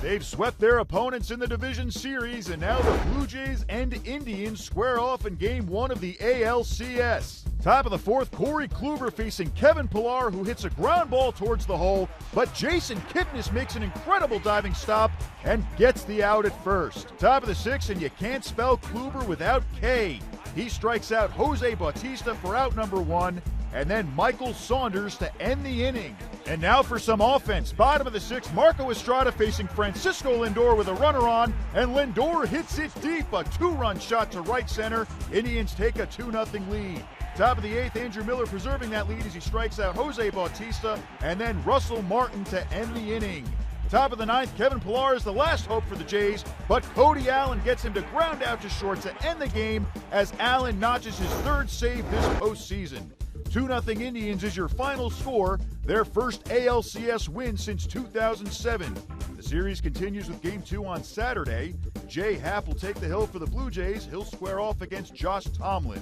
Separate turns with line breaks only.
They've swept their opponents in the division series, and now the Blue Jays and Indians square off in Game 1 of the ALCS. Top of the fourth, Corey Kluber facing Kevin Pillar, who hits a ground ball towards the hole, but Jason Kipnis makes an incredible diving stop and gets the out at first. Top of the sixth, and you can't spell Kluber without K. He strikes out Jose Bautista for out number 1, and then Michael Saunders to end the inning. And now for some offense. Bottom of the sixth, Marco Estrada facing Francisco Lindor with a runner on, and Lindor hits it deep, a 2-run shot to right center. Indians take a 2-0 lead. Top of the eighth, Andrew Miller preserving that lead as he strikes out Jose Bautista, and then Russell Martin to end the inning. Top of the ninth, Kevin Pillar is the last hope for the Jays, but Cody Allen gets him to ground out to short to end the game as Allen notches his 3rd save this postseason. 2-0 Indians is your final score, their first ALCS win since 2007. The series continues with Game 2 on Saturday. Jay Happ will take the hill for the Blue Jays. He'll square off against Josh Tomlin.